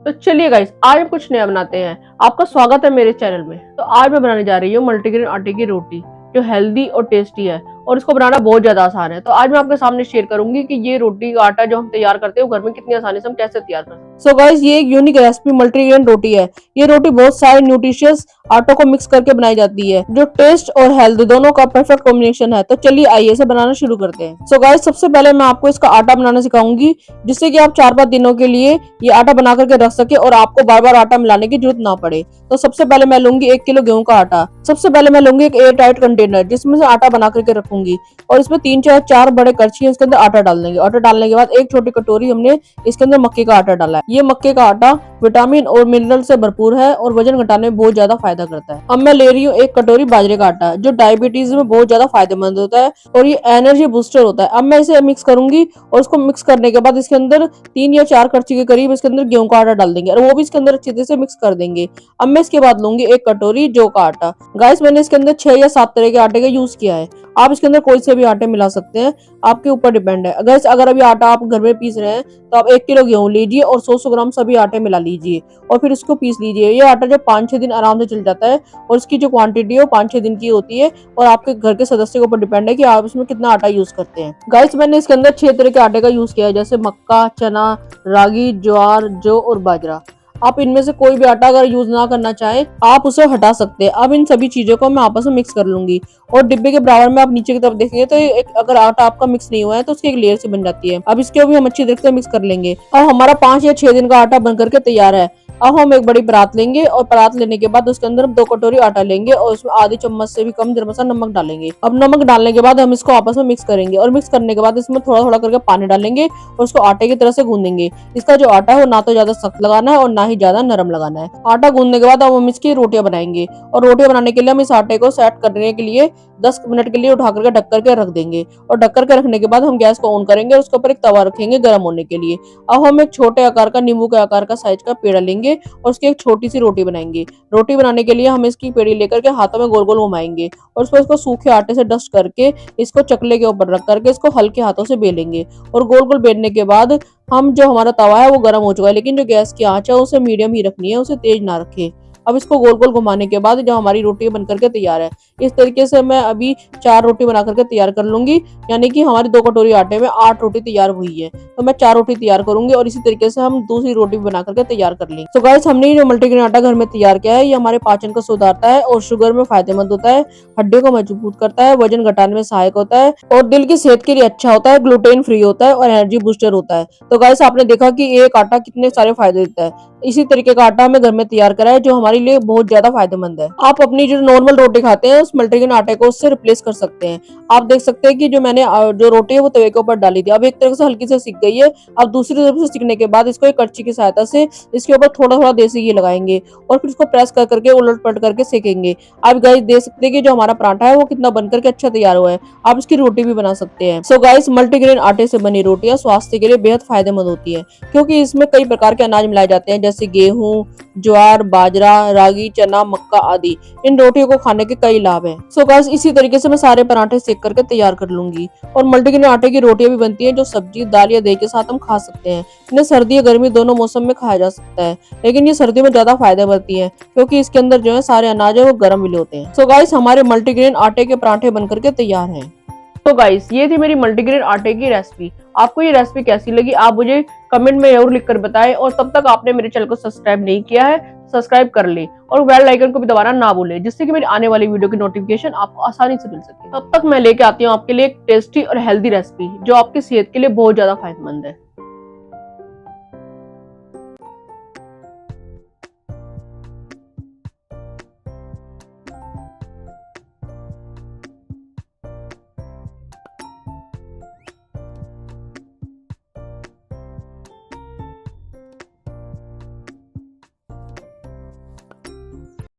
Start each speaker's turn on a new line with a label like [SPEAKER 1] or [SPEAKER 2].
[SPEAKER 1] तो चलिए गाइस, आज हम कुछ नया बनाते हैं। आपका स्वागत है मेरे चैनल में। तो आज मैं बनाने जा रही हूँ मल्टीग्रेन आटे की रोटी, जो हेल्दी और टेस्टी है और इसको बनाना बहुत ज्यादा आसान है। तो आज मैं आपके सामने शेयर करूंगी कि ये रोटी का आटा जो हम तैयार करते हैं वो घर में कितनी आसानी से हम कैसे तैयार कर सकते हैं। सो गाइस, ये एक यूनिक रेसिपी मल्टीग्रेन रोटी है। ये रोटी बहुत सारे न्यूट्रिशियस आटों को मिक्स करके बनाई जाती है, जो टेस्ट और हेल्थ दोनों का परफेक्ट कॉम्बिनेशन है। तो चलिए आइए इसे बनाना शुरू करते हैं। सो गाइस, सबसे पहले मैं आपको इसका आटा बनाना सिखाऊंगी, जिससे कि आप 4-5 दिनों के लिए ये आटा बना करके रख सके और आपको बार बार आटा मिलाने की जरूरत ना पड़े। तो सबसे पहले मैं लूंगी 1 किलो गेहूं का आटा। सबसे पहले मैं लूंगी एक एयर टाइट कंटेनर, जिसमें से आटा बना करके रखूंगी, और इसमें 3 4 बड़े करछी इसके अंदर आटा डाल देंगे। आटा डालने के बाद एक छोटी कटोरी हमने इसके अंदर मक्के का आटा डाला है। ये मक्के का आटा विटामिन और मिनरल से भरपूर है और वजन घटाने में बहुत ज्यादा फायदा करता है। अब मैं ले रही हूँ 1 कटोरी बाजरे का आटा, जो डायबिटीज में बहुत ज्यादा फायदेमंद होता है और ये एनर्जी बूस्टर होता है। अब मैं इसे मिक्स करूंगी और इसको मिक्स करने के बाद इसके अंदर 3 या 4 करछी के करीब इसके अंदर गेहूं का आटा डाल देंगे और वो भी इसके अंदर अच्छे तरह से मिक्स कर देंगे। अब मैं इसके बाद लूंगी 1 कटोरी जौ का आटा। गाइस, मैंने इसके अंदर 6 या 7 तरह के आटे का यूज किया है। आप इसके अंदर कोई से भी आटे मिला सकते हैं, आपके ऊपर डिपेंड है। अगर अभी आटा आप घर में पीस रहे हैं तो आप 1 किलो गेहूं लीजिए और 100 ग्राम सभी आटे मिला लीजिए और फिर इसको पीस लीजिए। ये आटा जो 5-6 दिन आराम से चल जाता है और इसकी जो क्वांटिटी है वो 5-6 दिन की होती है और आपके घर के सदस्य के ऊपर डिपेंड है कि आप इसमें कितना आटा यूज करते हैं। गाइस, मैंने इसके अंदर 6 तरह के आटे का यूज किया है, जैसे मक्का, चना, रागी, ज्वार, जौ और बाजरा। आप इनमें से कोई भी आटा अगर यूज ना करना चाहें, आप उसे हटा सकते हैं। अब इन सभी चीजों को मैं आपस में मिक्स कर लूंगी और डिब्बे के बराबर में आप नीचे की तरफ देखेंगे तो अगर आटा आपका मिक्स नहीं हुआ है तो उसकी एक लेयर से बन जाती है। अब इसको भी हम अच्छी तरह से मिक्स कर लेंगे। अब हमारा 5 या 6 दिन का आटा बन करके तैयार है। अब हम एक बड़ी परात लेंगे और परात लेने के बाद उसके अंदर हम 2 कटोरी आटा लेंगे और उसमें आधी चम्मच से भी कम गरम मसाला नमक डालेंगे। अब नमक डालने के बाद हम इसको आपस में मिक्स करेंगे और मिक्स करने के बाद इसमें थोड़ा थोड़ा करके पानी डालेंगे और उसको आटे की तरह से गूंदेंगे। इसका जो आटा है वो ना तो ज्यादा सख्त लगाना है और ना ही ज्यादा नरम लगाना है। आटा गूंदने के बाद अब हम इसकी रोटियां बनाएंगे और रोटियां बनाने के लिए हम इस आटे को सेट करने के लिए 10 मिनट के लिए उठा करके ढक करके रख देंगे और ढक करके रखने के बाद हम गैस को ऑन करेंगे और उसके ऊपर एक तवा रखेंगे गर्म होने के लिए। अब हम एक छोटे आकार का नींबू के आकार का साइज का पेड़ा लेंगे और उसकी एक छोटी सी रोटी बनाएंगे। रोटी बनाने के लिए हम इसकी पेड़ी लेकर के हाथों में गोल गोल घुमाएंगे और उस पर इसको सूखे आटे से डस्ट करके इसको चकले के ऊपर रख करके इसको हल्के हाथों से बेलेंगे और गोल गोल बेलने के बाद हम जो हमारा तवा है वो गर्म हो चुका है, लेकिन जो गैस की आंच है उसे मीडियम ही रखनी है, उसे तेज ना रखें। अब इसको गोल गोल घुमाने के बाद जो हमारी रोटी बन करके तैयार है, इस तरीके से मैं अभी 4 रोटी बना करके तैयार कर लूंगी, यानी कि हमारी 2 कटोरी आटे में 8 रोटी तैयार हुई है। तो मैं 4 रोटी तैयार करूंगी और इसी तरीके से हम दूसरी रोटी भी बना करके तैयार कर लेंगे। तो गाइस, हमने जो मल्टीग्रेन आटा घर में तैयार किया है, ये हमारे पाचन को सुधारता है और शुगर में फायदेमंद होता है, हड्डियों को मजबूत करता है, वजन घटाने में सहायक होता है और दिल की सेहत के लिए अच्छा होता है, ग्लूटेन फ्री होता है और एनर्जी बूस्टर होता है। तो गाइस, आपने देखा कि एक आटा कितने सारे फायदे देता है। इसी तरीके का आटा हमें घर में तैयार करा है, जो हमारे लिए बहुत ज्यादा फायदेमंद है। आप अपनी जो नॉर्मल रोटी खाते हैं उस मल्टीग्रेन आटे को उससे रिप्लेस कर सकते हैं। आप देख सकते हैं कि जो मैंने जो रोटी है वो तवे के ऊपर डाली थी, अब एक तरफ से हल्की से सिक गई है। अब दूसरी तरफ से सिकने के बाद इसको एक कड़छी की सहायता से इसके ऊपर थोड़ा थोड़ा देसी घी लगाएंगे और फिर इसको प्रेस कर करके उलट पलट करके सेकेंगे। आप गाइस देख सकते हैं कि जो हमारा पराठा है वो कितना बन करके अच्छा तैयार हुआ है। आप इसकी रोटी भी बना सकते हैं। सो गाइस, मल्टीग्रेन आटे से बनी रोटियां स्वास्थ्य के लिए बेहद फायदेमंद होती है, क्योंकि इसमें कई प्रकार के अनाज मिलाए जाते हैं, जैसे गेहूं, ज्वार, बाजरा, रागी, चना, मक्का आदि। इन रोटियों को खाने के कई लाभ हैं। सो गाइस, इसी तरीके से मैं सारे पराठे सेक करके तैयार कर लूंगी और मल्टीग्रेन आटे की रोटियां भी बनती हैं, जो सब्जी, दाल या दही के साथ हम खा सकते हैं। इन्हें सर्दी या गर्मी दोनों मौसम में खाया जा सकता है, लेकिन ये सर्दियों में ज्यादा फायदा करती है, क्योंकि इसके अंदर जो है सारे अनाज है वो गर्म मिले होते हैं। सो गाइस, हमारे मल्टीग्रेन आटे के पराठे बन करके तैयार हैं। तो गाइस, ये थी मेरी मल्टीग्रेन आटे की रेसिपी। आपको ये रेसिपी कैसी लगी आप मुझे कमेंट में जरूर लिखकर बताएं और तब तक आपने मेरे चैनल को सब्सक्राइब नहीं किया है, सब्सक्राइब कर ले और बेल आइकन को भी दबाना ना भूलें, जिससे कि मेरी आने वाली वीडियो की नोटिफिकेशन आपको आसानी से मिल सके। तब तक मैं लेके आती हूँ आपके लिए एक टेस्टी और हेल्दी रेसिपी, जो आपकी सेहत के लिए बहुत ज्यादा फायदेमंद है।